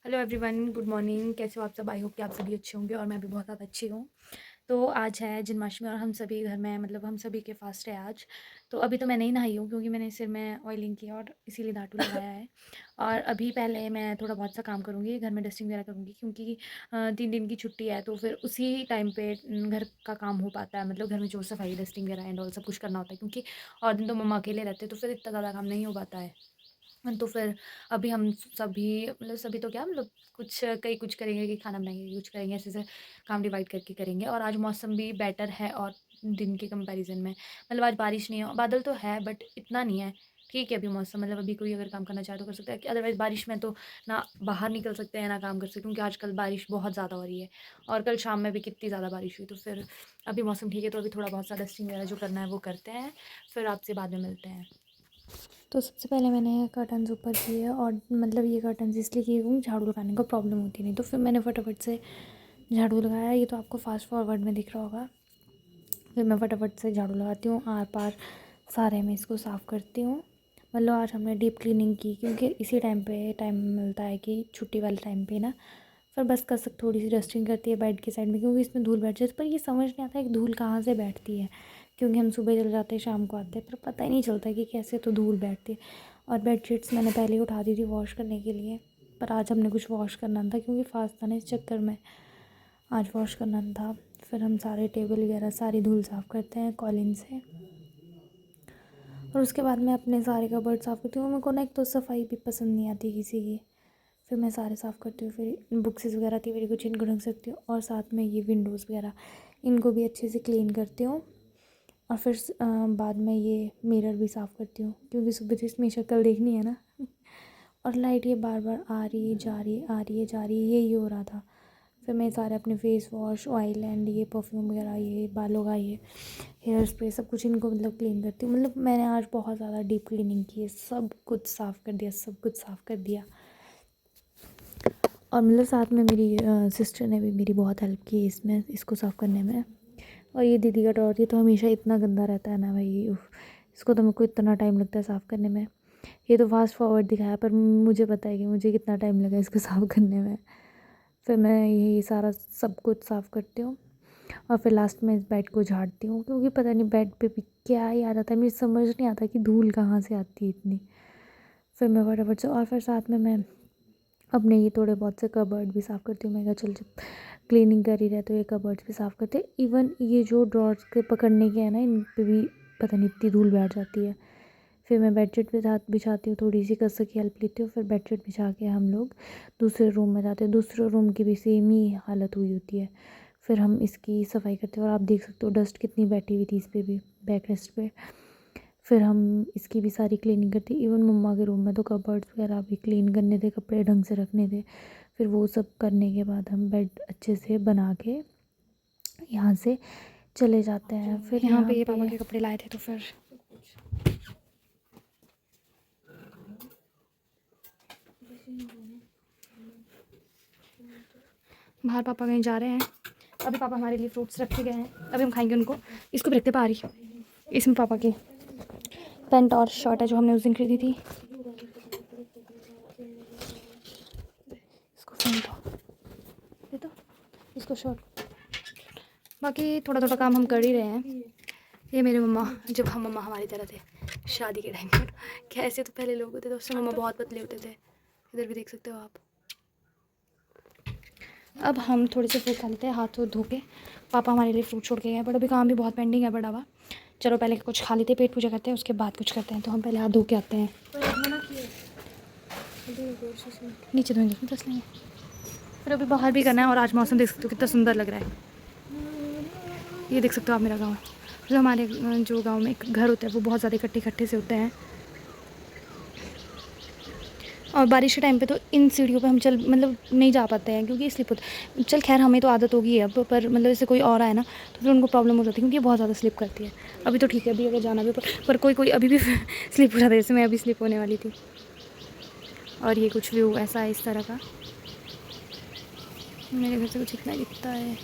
Hello everyone, good morning. कैसे हो आप सब? आई होप कि आप सभी अच्छे होंगे और मैं भी बहुत ज़्यादा अच्छी हूँ। तो आज है जन्माष्टमी और हम सभी घर में मतलब हम सभी के फास्ट है आज। तो अभी तो मैं नहीं नहाई हूँ क्योंकि मैंने सिर में ऑयलिंग किया और इसीलिए धातु लगाया है। और अभी पहले मैं थोड़ा बहुत सा काम करूँगी, घर में डस्टिंग वगैरह करूँगी क्योंकि 3 दिन की छुट्टी है तो फिर उसी टाइम पे घर का काम हो पाता है। मतलब घर में जो सफाई डस्टिंग वगैरह एंड ऑल सब कुछ करना होता है क्योंकि और दिन तो मम्मा अकेले रहते हैं तो फिर इतना ज़्यादा काम नहीं हो पाता है। तो फिर अभी हम सभी मतलब सभी तो क्या मतलब कुछ कई कुछ करेंगे कि खाना बनाएँगे, कुछ करेंगे, ऐसे-ऐसे काम डिवाइड करके करेंगे। और आज मौसम भी बेटर है और दिन के कंपैरिज़न में मतलब आज बारिश नहीं है, बादल तो है बट इतना नहीं है। ठीक है अभी मौसम मतलब अभी कोई अगर काम करना चाहे तो कर सकता है कि अदरवाइज़ बारिश में तो ना बाहर निकल सकते हैं, ना काम कर सकते क्योंकि आजकल बारिश बहुत ज़्यादा हो रही है और कल शाम में भी कितनी ज़्यादा बारिश हुई। तो फिर अभी मौसम ठीक है तो अभी थोड़ा बहुत सा डस्टिंग वगैरह जो करना है वो करते हैं, फिर आपसे बाद में मिलते हैं। तो सबसे पहले मैंने कर्टन्स ऊपर किए और मतलब ये कर्टन्स इसलिए किए क्योंकि झाड़ू लगाने को प्रॉब्लम होती नहीं, तो फिर मैंने फटाफट से झाड़ू लगाया। ये तो आपको फास्ट फॉरवर्ड में दिख रहा होगा। फिर मैं फटाफट से झाड़ू लगाती हूँ, आर पार सारे में इसको साफ़ करती हूँ। मतलब आज हमने डीप क्लीनिंग की क्योंकि इसी टाइम पे टाइम मिलता है कि छुट्टी वाले टाइम पे ना फिर बस कसक थोड़ी सी डस्टिंग करती है बेड के साइड में क्योंकि इसमें धूल बैठ जाती है। पर ये समझ नहीं आता है कि धूल कहाँ से बैठती है क्योंकि हम सुबह चले जाते हैं शाम को आते हैं पर पता ही नहीं चलता कि कैसे तो धूल बैठती है। और बेडशीट्स मैंने पहले ही उठा दी थी वॉश करने के लिए, पर आज हमने कुछ वॉश करना था क्योंकि फास्ट था ना, इस चक्कर में आज वॉश करना था। फिर हम सारे टेबल वगैरह सारी धूल साफ़ करते हैं कॉलिन से और उसके बाद मैं अपने सारे कबर्ड साफ़ करती हूँ। मेरे को ना एक तो सफाई भी पसंद नहीं आती किसी की। फिर मैं सारे साफ़ करती हूँ, फिर बुक्सेस वगैरह थी मेरी कुछ इनको ढंग से रखती हूँ और साथ में ये विंडोज़ वगैरह इनको भी अच्छे से क्लीन करती हूँ। और फिर बाद में ये मिरर भी साफ़ करती हूँ क्योंकि सुबह से इसमें शक्ल देखनी है ना। और लाइट ये बार बार आ रही है जा रही है, आ रही है जा रही है, यही हो रहा था। फिर मैं सारे अपने फेस वॉश ऑयल एंड ये परफ्यूम वगैरह ये बालों का ये हेयर स्प्रे सब कुछ इनको मतलब क्लीन करती हूँ। मतलब मैंने आज बहुत ज़्यादा डीप क्लीनिंग की है, सब कुछ साफ़ कर दिया, सब कुछ साफ़ कर दिया। और मतलब साथ में मेरी सिस्टर ने भी मेरी बहुत हेल्प की इसमें, इसको साफ़ करने में। और ये दीदी का टॉर्च ये तो हमेशा इतना गंदा रहता है ना भाई, उफ, इसको तो मेरे को इतना टाइम लगता है साफ़ करने में। ये तो फास्ट फॉरवर्ड दिखाया पर मुझे पता है कि मुझे कितना टाइम लगा इसको साफ़ करने में। फिर मैं यही सारा सब कुछ साफ़ करती हूँ और फिर लास्ट में इस बेड को झाड़ती हूँ क्योंकि पता नहीं बेड पे भी क्या ही आ जाता है, मुझे समझ नहीं आता कि धूल कहाँ से आती है इतनी। फिर मैं फटाफट से और फिर साथ में मैं अपने ये थोड़े बहुत से कबर्ड भी साफ़ करती हूँ। मैं कहा चल जब क्लीनिंग कर ही रहे तो ये कबर्ड्स भी साफ़ करते। इवन ये जो ड्रॉर्स के पकड़ने के हैं ना, इन पे भी पता नहीं इतनी धूल बैठ जाती है। फिर मैं बेडशीट बिछाती हूँ, थोड़ी सी कसक की हेल्प लेती हूँ। फिर बेडशीट बिछा के हम लोग दूसरे रूम में जाते हैं। दूसरे रूम की भी सेम ही हालत हुई होती है। फिर हम इसकी सफाई करते हैं और आप देख सकते हो डस्ट कितनी बैठी हुई थी इस पर भी, बैक रेस्ट पे। फिर हम इसकी भी सारी क्लीनिंग करते। इवन मम्मा के रूम में तो कबर्ड्स वगैरह भी क्लीन करने थे, कपड़े ढंग से रखने थे। फिर वो सब करने के बाद हम बेड अच्छे से बना के यहाँ से चले जाते हैं। फिर यहाँ पे ये पापा के कपड़े लाए थे तो फिर बाहर पापा कहीं जा रहे हैं। अभी पापा हमारे लिए फ्रूट्स रखे गए हैं, अभी हम खाएंगे उनको। इसको भी रखते पारी, इसमें पापा के पैंट और शर्ट है जो हमने उस दिन खरीदी थी। इसको फेंक दो, दे दो इसको शर्ट। बाकी थोड़ा थोड़ा काम हम कर ही रहे हैं। ये मेरे मम्मा, जब हम मम्मा हमारी तरह थे शादी के टाइम पर, क्या ऐसे तो पहले लोग होते थे, उससे मम्मा बहुत पतले होते थे। इधर भी देख सकते हो आप। अब हम थोड़े से फ्रूट खा लेते हैं हाथ धो के। पापा हमारे लिए फ्रूट छोड़ के गए बट अभी काम भी बहुत पेंडिंग है बड़ा हुआ। चलो पहले कुछ खा लेते, पेट पूजा करते हैं, उसके बाद कुछ करते हैं। तो हम पहले हाथ धो के आते हैं, नीचे धोएंगे दस नहीं। फिर अभी बाहर भी करना है और आज मौसम देख सकते हो कितना सुंदर लग रहा है। ये देख सकते हो आप मेरा गाँव। जो हमारे जो गाँव में एक घर होता है वो बहुत ज़्यादा इकट्ठे इकट्ठे से होते हैं। और बारिश के टाइम पे तो इन सीढ़ियों पे हम चल मतलब नहीं जा पाते हैं क्योंकि स्लिप होता। चल खैर हमें तो आदत होगी अब, पर मतलब जैसे कोई और आए ना तो फिर उनको प्रॉब्लम हो जाती है क्योंकि बहुत ज़्यादा स्लिप करती है। अभी तो ठीक है, अभी अगर जाना भी पर कोई कोई अभी भी स्लिप हो जाता है, जैसे मैं अभी स्लिप होने वाली थी। और ये कुछ व्यू ऐसा है इस तरह का, मेरे घर से कुछ इतना दिखता है।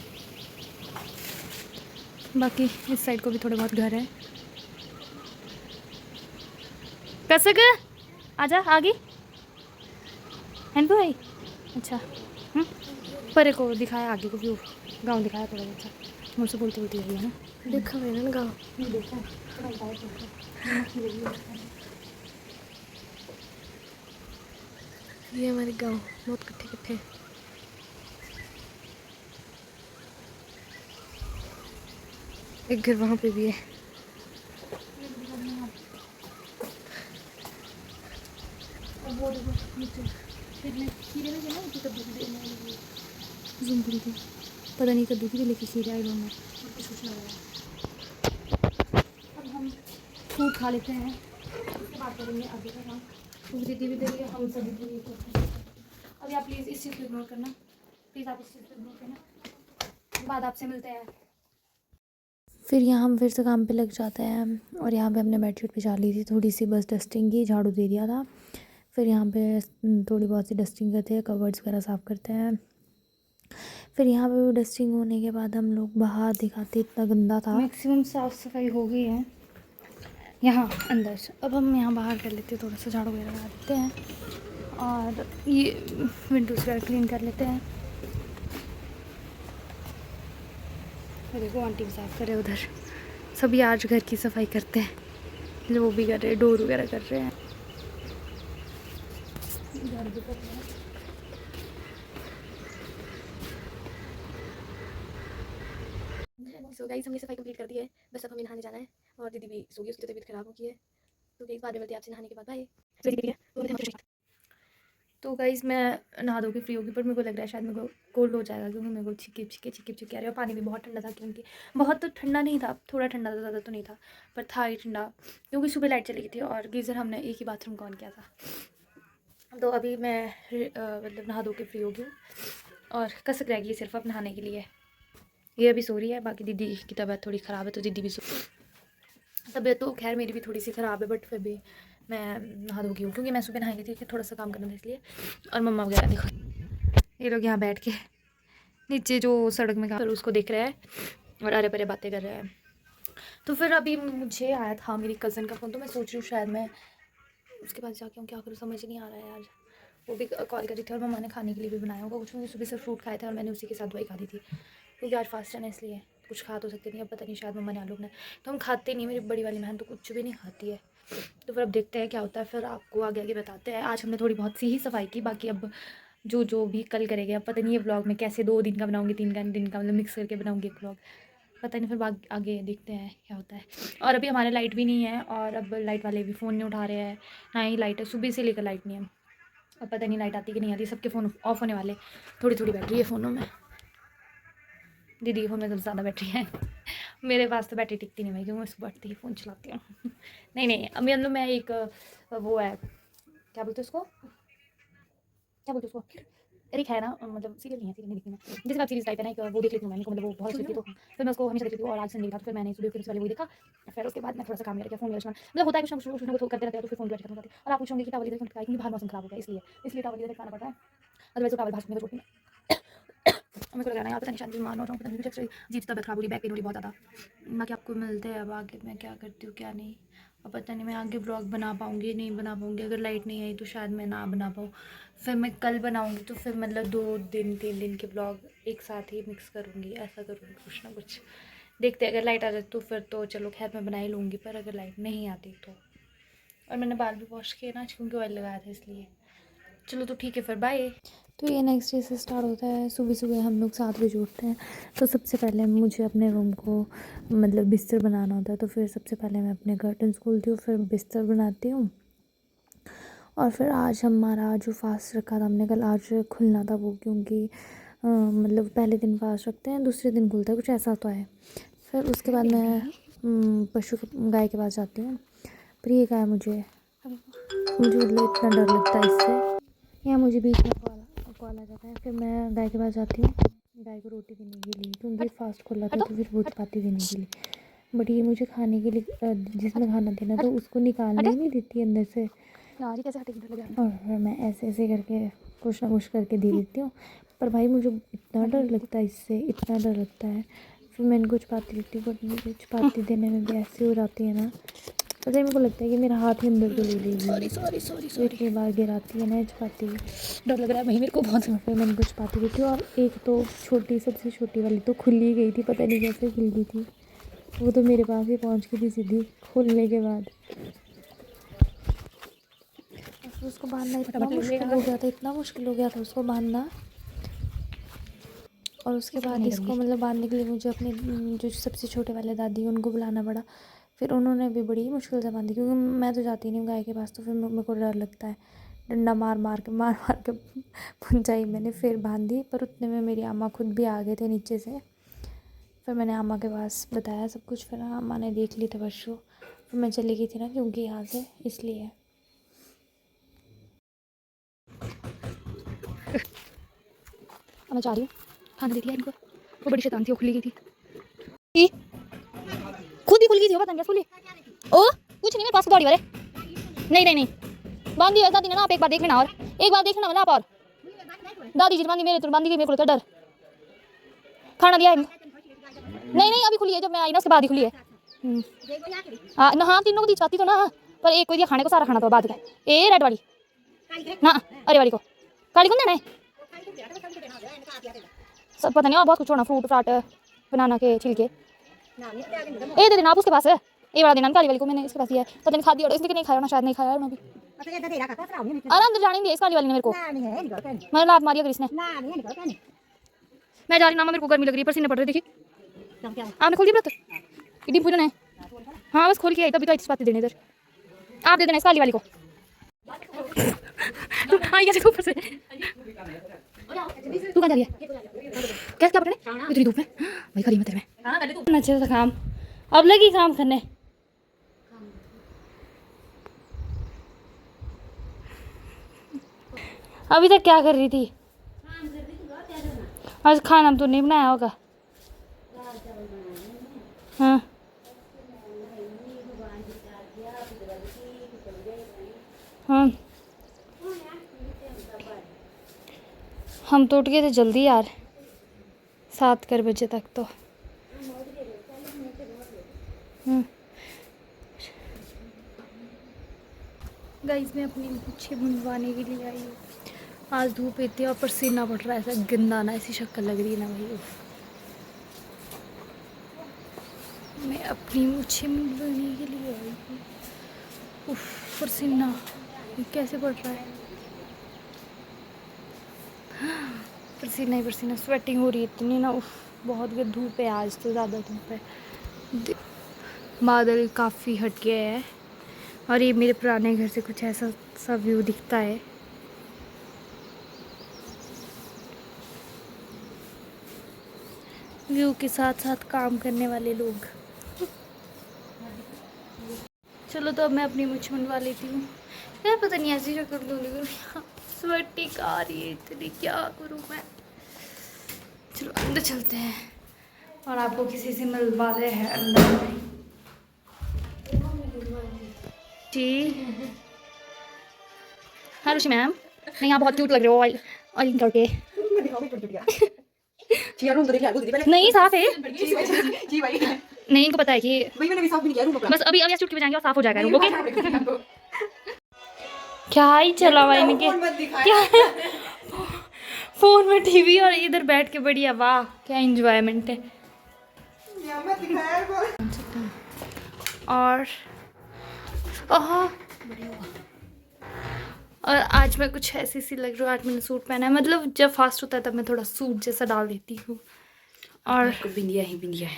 बाकी इस साइड को भी थोड़े बहुत घर है। कसक आजा आगे हैंड भाई। अच्छा। परे को दिखाया, आगे को व्यू गाँव दिखाया थोड़ा अच्छा। मुझसे बोलती बोलती रही है ना। देखा मैंने ना गाँव। नहीं देखा है, थोड़ा बताया तो मस्ती लगी है। ये हमारे गाँव बहुत कट्ठे कट्ठे। एक घर वहाँ पे भी है। और वो देखो नीचे फिर मैं खीरे में ना कि कद्दू की बेल लगी है। जूम करी थी, पता नहीं कद्दू की बेल की खीरे, आई डोंट नो, कुछ लग रहा है। अब हम फ्रूट खा लेते हैं, उसके बाद करेंगे आगे का काम। क्योंकि दीदी भी दे रही है, हम सभी भी ये करते हैं। अभी आप प्लीज़ इस चीज़ को इग्नोर करना, प्लीज़ आप इस चीज़ को इग्नोर करना। बाद आपसे मिलते हैं। फिर यहाँ हम फिर से काम पे लग जाते हैं और यहाँ पे हमने बेडशीट बिछा ली थी, थोड़ी सी बस डस्टिंग की, झाड़ू दे दिया था। फिर यहाँ पे थोड़ी बहुत सी डस्टिंग करते हैं, कवर्ड्स वगैरह साफ़ करते हैं। फिर यहाँ पे डस्टिंग होने के बाद हम लोग बाहर दिखाते, इतना गंदा था। मैक्सिमम साफ़ सफाई हो गई है यहाँ अंदर से। अब हम यहाँ बाहर कर लेते हैं, थोड़ा सा झाड़ू वगैरह लगा देते हैं और ये विंडोज़ वगैरह क्लीन कर लेते हैं। देखो आंटी भी साफ़ कर रहे हैं उधर, सभी आज घर की सफाई करते हैं, जो वो भी कर रहे हैं, डोर वगैरह कर रहे हैं। सो गाइस हमने सफाई कंप्लीट कर दी है, बस अब हमें नहाने जाना है। और दीदी भी सो गई, उसकी तबीयत खराब हो गई है। तो गाइस बाद में मिलते हैं आपसे नहाने के बाद। बाय। तो गाइज़ मैं नहा धो के फ्री होगी, पर मेरे को लग रहा है शायद मेरे को कोल्ड हो जाएगा, क्योंकि मेरे को छिके आ रही है। और पानी भी बहुत ठंडा था, क्योंकि बहुत तो ठंडा नहीं था, थोड़ा ठंडा था, ज़्यादा तो नहीं था, पर था ही ठंडा, क्योंकि सुबह लाइट चली गई थी और गीज़र हमने एक ही बाथरूम का ऑन किया था। तो अभी मैं मतलब नहा धो के फ्री होगी और कसक रहेगी सिर्फ अब नहाने के लिए। ये अभी सो रही है, बाकी दीदी की तबीयत थोड़ी ख़राब है, तो दीदी भी तबीयत तो खैर मेरी भी थोड़ी सी ख़राब है, बट फिर भी मैं नहा धोगी हूँ, क्योंकि मैं सुबह नहाई थी कि थोड़ा सा काम करना था इसलिए। और मम्मा वगैरह देखो, ये लोग यहाँ बैठ के नीचे जो सड़क में काम उसको देख रहे हैं और अरे परे बातें कर रहे हैं। तो फिर अभी मुझे आया था मेरी कज़न का फ़ोन, तो मैं सोच रही हूँ शायद मैं उसके पास जाके क्या करूँ, समझ नहीं आ रहा है यार। वो भी कॉल कर रही थी और मम्मा ने खाने के लिए भी बनाया होगा कुछ, मुझे सुबह से फ्रूट खाए थे और मैंने उसी के साथ दवाई खा दी थी, क्योंकि आज फास्ट है ना, इसलिए कुछ खा तो सकते नहीं। अब पता नहीं, शायद मम्मा ने आलू बनाए, तो हम खाते नहीं, मेरी बड़ी वाली बहन तो कुछ भी नहीं खाती है। तो फिर अब देखते हैं क्या होता है, फिर आपको आगे आगे बताते हैं। आज हमने थोड़ी बहुत सी ही सफाई की, बाकी अब जो भी कल करेंगे। अब पता नहीं ये व्लॉग में कैसे 2 दिन का बनाऊंगी, 3 दिन का, मतलब मिक्स करके बनाऊंगी एक व्लॉग, पता नहीं। फिर आगे देखते हैं क्या होता है। और अभी हमारे लाइट भी नहीं है, और अब लाइट वाले भी फ़ोन नहीं उठा रहे हैं, ना ही लाइट है, सुबह से लेकर लाइट नहीं है। अब पता नहीं लाइट आती कि नहीं आती, सबके फ़ोन ऑफ होने वाले, थोड़ी थोड़ी बैटरी है फ़ोनों में। दीदी के फ़ोन में सबसे ज़्यादा बैटरी है मेरे पास तो बैटरी टिकती नहीं भाई, क्योंकि मैं सुबह उठते ही फ़ोन चलाती हूँ नहीं नहीं, अभी मतलब मैं एक वो है, क्या बोलते हैं उसको, क्या बोलते हैं उसको, एक है ना, मतलब सीरियल नहीं है, सीरियल नहीं देखती मैं, जैसे वेब सीरीज़ टाइप है ना, एक वो देख लेती हूँ मैं, मतलब वो बहुत अच्छी लगती है, तो फिर मैं उसको हमेशा देखती हूँ। और आज संडे था, तो फिर मैंने सुबह फिर वाले वही देखा, फिर उसके बाद मैं थोड़ा सा काम किया, फ़ोन वगैरह मतलब होता है कुछ ना कुछ करते रहते हैं, तो फिर फ़ोन की खत्म हो जाती है। और आप पूछोगे कि टावल इधर क्यों लटका है, क्योंकि बाहर मौसम खराब हो गया, इसलिए टावल इधर लटकाना पड़ रहा है, अदरवाइज़ तो टावल बाहर सूखने को छोड़ती मेरे को लग रहा है यार, पता नहीं शायद बीमार हो रहा हूँ, पता नहीं, मुझे अजीब तबीयत खराब हो रही, बैक पेन हो रही बहुत ज़्यादा। बाकी आपको मिलते हैं अब आगे, मैं क्या करती हूँ क्या नहीं। अब पता नहीं मैं आगे ब्लॉग बना पाऊँगी नहीं बना पाऊँगी, अगर लाइट नहीं आई तो शायद मैं ना बना पाऊँ। फिर मैं कल बनाऊँगी, तो फिर मतलब 2 दिन 3 दिन के ब्लॉग एक साथ ही मिक्स करूँगी, ऐसा करूँगी कुछ ना कुछ। देखते हैं, अगर लाइट आ जाए तो फिर तो चलो खैर मैं बना ही लूँगी, पर अगर लाइट नहीं आती तो। और मैंने बाल भी वॉश किए ना, क्योंकि ऑयल लगाया था इसलिए। चलो तो ठीक है, फिर बाय। तो ये नेक्स्ट डे से स्टार्ट होता है। सुबह सुबह हम लोग 7 बजे उठते हैं, तो सबसे पहले मुझे अपने रूम को मतलब बिस्तर बनाना होता है, तो फिर सबसे पहले मैं अपने कर्टन्स खोलती हूँ, फिर बिस्तर बनाती हूँ। और फिर आज हमारा जो फास्ट रखा था हमने कल, आज खुलना था वो, क्योंकि मतलब पहले दिन फास्ट रखते हैं, दूसरे दिन खुलता है, कुछ ऐसा होता है। फिर उसके बाद मैं गाय के पास जाती हूँ, पर ये गाय मुझे मतलब इतना डर लगता है इससे, या मुझे बीच में कॉल आ जाता है। फिर मैं गाय के पास जाती हूँ, गाय को रोटी देने के लिए, क्योंकि फास्ट खुला था, तो फिर वो चपाती देने के लिए। बट ये मुझे खाने के लिए जिसमें खाना देना तो उसको निकालने ही नहीं देती अंदर से, और फिर मैं ऐसे ऐसे करके कुछ ना कुछ करके दे देती हूँ। पर भाई मुझे इतना डर लगता है इससे, इतना डर लगता है। फिर मैं इनको चपाती देती हूँ, बट मुझे चपाती देने में भी ऐसे हो जाती है ना पता है मेरे को लगता है कि मेरा हाथ ही अंदर को ले लेगी। सॉरी इतनी बार गिराती है ना चपाती, डर लग रहा है भाई मेरे को बहुत। फिर मैंने कुछ चपाती गई थी और एक तो छोटी, सबसे छोटी वाली तो खुल ही गई थी, पता नहीं कैसे खुल गई थी। वो तो मेरे पास ही पहुंच गई थी सीधी खुलने के बाद। उसको बांधना इतना मुश्किल हो गया था, इतना मुश्किल हो गया था उसको बांधना। और उसके बाद इसको मतलब बांधने के लिए मुझे अपने जो सबसे छोटे वाले दादी उनको बुलाना पड़ा। फिर उन्होंने भी बड़ी मुश्किल से बांधी, क्योंकि मैं तो जाती नहीं हूँ गाय के पास, तो फिर मेरे को डर लगता है। डंडा मार मार के पहुँचाई मैंने, फिर बांधी। पर उतने में मेरी अम्मा खुद भी आ गए थे नीचे से। फिर मैंने अम्मा के पास बताया सब कुछ, फिर अम्मा ने देख ली था बच्चों। फिर मैं चली गई थी ना क्योंकि यहाँ से, इसलिए। अब मैं जा रही हूँ, खाना दे दिया इनको। वो बड़ी शैतान थी, वो खुली गई थी, खुद ही खुल गई थी, वो पता नहीं कैसे खुली। ओ कुछ नहीं, मेरे पास गाड़ी वाले नहीं बांध दी दादी ने ना, आप एक बार देख लेना, और एक बार देखना मतलब आप। और दादी जी बांधी, मेरे तो बांधी गई, मेरे को तो डर। खाना दिया है नहीं अभी खुली है, जब मैं आई ना उसके बाद ही खुली है। हाँ ना, हाँ तीनों को दी चाहती तो ना, पर एक को दिया खाने को, सारा खाना तो बाद का। ए रेड वाली ना, अरे वाली को, काली को देना है सब, पता नहीं और बहुत कुछ होना, फ्रूट फ्राट, बनाना के छिलके। ए दे देना आप उसके पास, ये वाला देना काली वाली को, मैंने इसके पास दिया है। पता नहीं खा दिया और इसने नहीं खाया ना, शायद नहीं खाया मैं भी। अरे अंदर जाने नहीं इस काली वाली ने मेरे को, मैंने लात मारी अगर इसने। मैं जा रही ना, मेरे को गर्मी लग रही है, पसीने पड़ रहे, देखिए। आपने खोल दिया व्रत, कितनी पूजन है। हाँ बस खोल के आई, तभी तो इस बात देने इधर, आप दे देना इस काली वाली को। हाँ कैसे ऊपर से तू कहाँ जा रही है, कैसे क्या पकड़े इतनी धूप में भाई, खड़ी मैं तेरे में अच्छे से काम, अब लगी काम करने। अभी तक क्या कर रही थी, आज खाना तो नहीं बनाया होगा। हाँ हाँ हम तो उठ गए थे जल्दी यार, 7 बजे तक तो। गाइस मैं अपनी मूछें मुंडवाने के लिए आई हूँ। आज धूप इतनी और पसीना पड़ रहा है, ऐसा गंदा ना, ऐसी शक्ल लग रही है ना भाई। मैं अपनी मूछें मुंडवाने के लिए आई हूँ। उफ पसीना कैसे पड़ रहा है, पसीना ही पसीना, स्वेटिंग हो रही है इतनी ना, उफ बहुत धूप है आज तो, ज़्यादा धूप है। बादल काफ़ी हट गए हैं और ये मेरे पुराने घर से कुछ ऐसा सा व्यू दिखता है। व्यू के साथ साथ काम करने वाले लोग। चलो तो अब मैं अपनी मूंछ मुंडवा लेती हूँ यार, पता नहीं ऐसी शक्ल क्यों लग रही है, स्वेटिंग आ रही है इतनी, क्या करूँ मैं। चलो अंदर चलते हैं और आपको किसी से मिलवाते हैं अंदर में। जी हाँ रुचि मैम, नहीं यहाँ बहुत क्यूट लग रहे हो ऑयल ऑयल करके। नहीं साफ है, नहीं इनको पता है कि बस अभी अभी चुटकी बजाएंगे और साफ हो जाएगा रूम। ओके क्या ही चला हुआ इनके, क्या फोन में टीवी और इधर बैठ के बढ़िया, वाह क्या एंजॉयमेंट है। और और आज मैं कुछ ऐसी सी लग रही हूँ, आज मैंने सूट पहना है, मतलब जब फास्ट होता है तब मैं थोड़ा सूट जैसा डाल देती हूँ। और बिंदिया है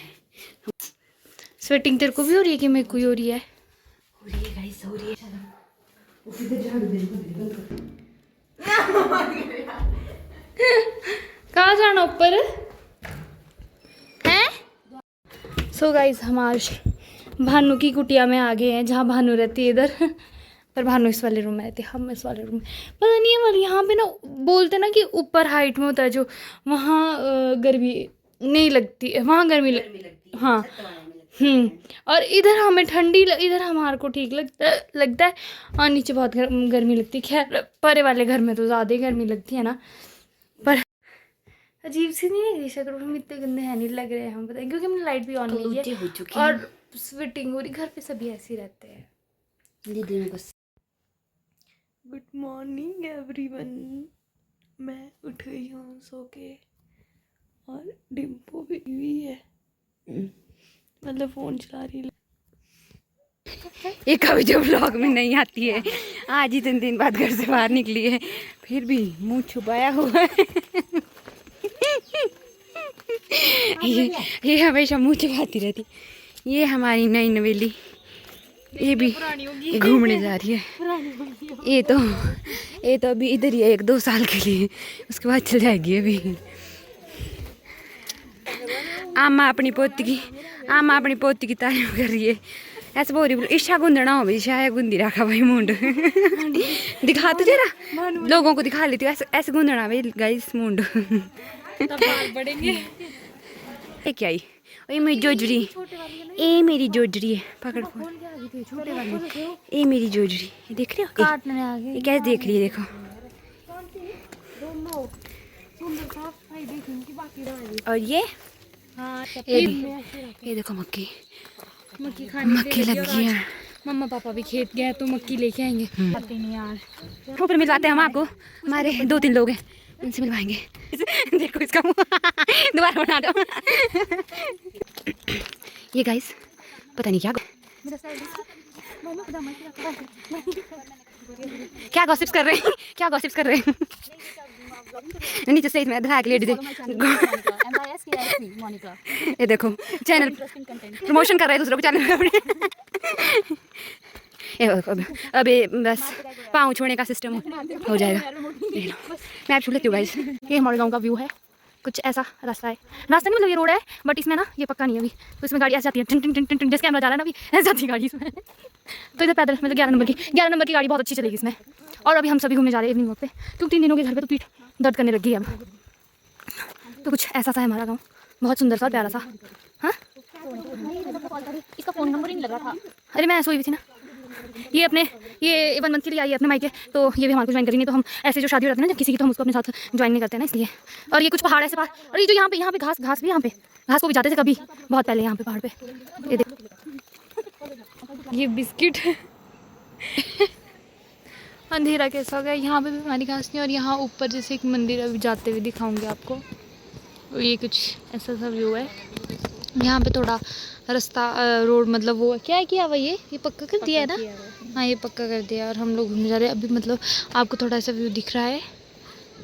स्वेटिंग तेरे को भी हो रही है कि मेरे को ही हो रही है? गाइस हो रही है। कहाँ जाना ऊपर हैं? सो गाइस हम आज भानु की कुटिया में आ गए हैं, जहाँ भानु रहती है इधर, पर भानु इस वाले रूम में रहती है, हम इस वाले रूम में। पता नहीं है वाले यहाँ पे ना बोलते ना कि ऊपर हाइट में होता है जो, वहाँ गर्मी नहीं लगती है, वहाँ गर्मी लगती है। हाँ और इधर हमें ठंडी इधर हमारे को ठीक लगता है और नीचे बहुत गर्मी लगती है। खैर परे वाले घर में तो ज़्यादा ही गर्मी लगती है ना, पर अजीब सी नहीं है शक्ल, हम इतने गंदे हैं नहीं लग रहे हैं हम, पता है क्योंकि हमने लाइट भी ऑन नहीं की है और स्वेटिंग हो रही। घर पे सभी ऐसे ही रहते हैं। दीदी ने बस। Good morning everyone. मैं उठ गई हूँ सो के और डिम्पो भी हुई है, मतलब फ़ोन चला रही है। ये कभी जो ब्लॉग में नहीं आती है, आज ही 3 दिन बाद घर से बाहर निकली है, फिर भी मुंह छुपाया हुआ है। ये हमेशा मुंह छुपाती रहती। ये हमारी नई नवेली, ये भी घूमने जा रही है। ये तो अभी इधर ही है 1-2 साल के लिए, उसके बाद चल जाएगी। अभी आमा अपनी पोती की तारीफ कर रही है। ऐसे बोल रही ईशा गुंदना हो, ईशा गुंदी रखा भाई मुंड। दिखा तो जरा, लोगों को दिखा लेती हूँ ऐसे गुंदना भाई गाइस मुंड। ये क्या आई? ये मेरी जोजरी, ये मेरी जोजरी है, पकड़ फोन। ये मेरी जोजरी, ये देख रहे हो? काटने आ गए। ये कैसे देख रही है, देखो। और ये देखो मक्की लग गई है। मम्मा पापा भी खेत गए तो मक्की लेके आएंगे। आते नहीं यार। ऊपर मिलवाते हैं हम आपको, हमारे 2-3 लोग हैं, उनसे मिलवाएंगे। देखो इसका मुंह दोबारा बना दो। ये गाइस पता नहीं क्या गॉसिप्स कर रहे हैं, क्या गॉसिप्स कर रहे हैं। नीचे स्टेज में धाक लेडी दे। ये देखो चैनल प्रमोशन कर रहे हैं दूसरों को चैनल पे। अभी बस पाँव छोड़ने का सिस्टम हो जाएगा। मैं आप छू लेती हूँ गाइस। ये हमारे गांव का व्यू है, कुछ ऐसा रास्ता है। रास्ता नहीं मतलब ये रोड है, बट इसमें ना ये पक्का नहीं है अभी, तो इसमें गाड़ी ऐसे जाती है tin tin tin tin tin, जैसे कैमरा जा रहा है ना अभी ऐसे जाती है गाड़ी इसमें। तो इधर पैदल मतलब 11 नंबर की गाड़ी बहुत अच्छी चलेगी इसमें। और अभी हम सभी घूमने जा रहे हैं इवनिंग वॉक पे, क्योंकि 3 दिनों के घर पे तो पीठ दर्द करने लगी है अब। तो कुछ ऐसा सा है हमारा गाँव, बहुत सुंदर सा प्यारा सा। हाँ इसका फोन नंबर ही नहीं लग रहा था। अरे मैं सोई हुई थी ना। ये 1 मंथ के लिए आई है अपने मायके, तो ये भी हमारे को ज्वाइन करेंगे। तो हम ऐसे जो शादी हो जाती है ना जब किसी की, तो हम उसको अपने साथ ज्वाइन नहीं करते हैं ना, इसलिए। और ये कुछ पहाड़ ऐसे पास, और ये जो यहाँ पे घास भी, यहाँ पे घास को भी जाते थे कभी बहुत पहले यहाँ पे पहाड़ पे। ये देखो ये बिस्किट। अंधेरा कैसा हो गया, यहाँ पे भी हमारी घास नहीं। और यहाँ ऊपर जैसे एक मंदिर अभी जाते हुए दिखाऊंगी आपको। तो ये कुछ ऐसा सा व्यू है। यहाँ पे थोड़ा रास्ता रोड मतलब वो क्या है, किया हुआ ये पक्का कर दिया है ना। हाँ ये पक्का कर दिया। और हम लोग घूमने जा रहे हैं अभी, मतलब आपको थोड़ा सा व्यू दिख रहा है।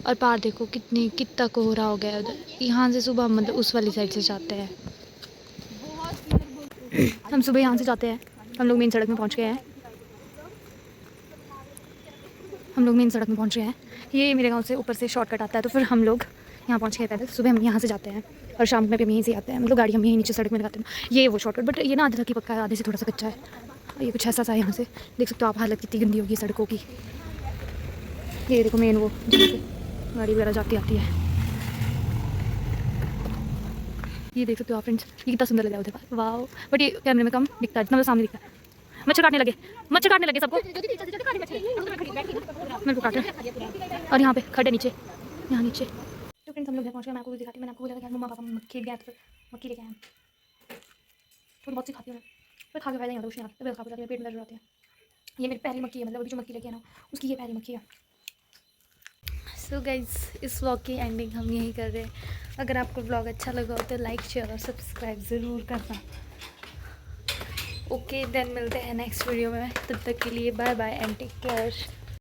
और पार देखो कितना कोहरा हो गया है उधर। यहाँ से सुबह मतलब उस वाली साइड से जाते हैं, हम सुबह यहाँ से जाते हैं। हम लोग मेन सड़क में पहुँच गए हैं। ये मेरे गांव से ऊपर से शॉर्टकट आता है, तो फिर हम लोग यहाँ पहुँच गए पैदल। सुबह हम यहाँ से जाते हैं और शाम में भी हम यहीं से आते हैं, मतलब गाड़ी हम यहीं नीचे सड़क में लगाते हैं। ये वो शॉर्टकट, बट ये ना आधे तक ही पक्का है, आधे से थोड़ा सा कच्चा है। ये कुछ ऐसा सा है, यहाँ से देख सकते हो आप हालत कितनी गंदी होगी सड़कों की। ये देखो मेन वो जहाँ से गाड़ी वगैरह जाती आती है। ये देख सकते हो आप फ्रेंड्स, ये कितना सुंदर लग रहा है उधर, वाह। बट ये कैमरे में कम दिखता है जितना सामने दिखता है। मच्छर काटने लगे सबको, मेरे को काट रहे। और यहाँ पे खड़े नीचे, यहाँ नीचे। तो फ्रेंड्स हम लोग घर पहुँच गए। मैं आपको कुछ दिखाती, मैंने आपको बोला था कि मम्मा पापा खेत गया, तो मक्की लेके आए। थोड़ी बहुत सी खाती हूँ फिर खा के फायदा नहीं होता, कुछ नहीं आता, खा के पेट में दर्द होते हैं। ये मेरी पहली मक्की है, मतलब अभी जो मक्की लेके आए ना उसकी ये पहली मक्की है। सो गाइज इस व्लॉग की एंडिंग हम यही कर रहे हैं। अगर आपको व्लॉग अच्छा लगा हो तो लाइक शेयर और सब्सक्राइब ज़रूर करना। ओके देन मिलते हैं नेक्स्ट वीडियो में, तब तक के लिए bye bye and take care.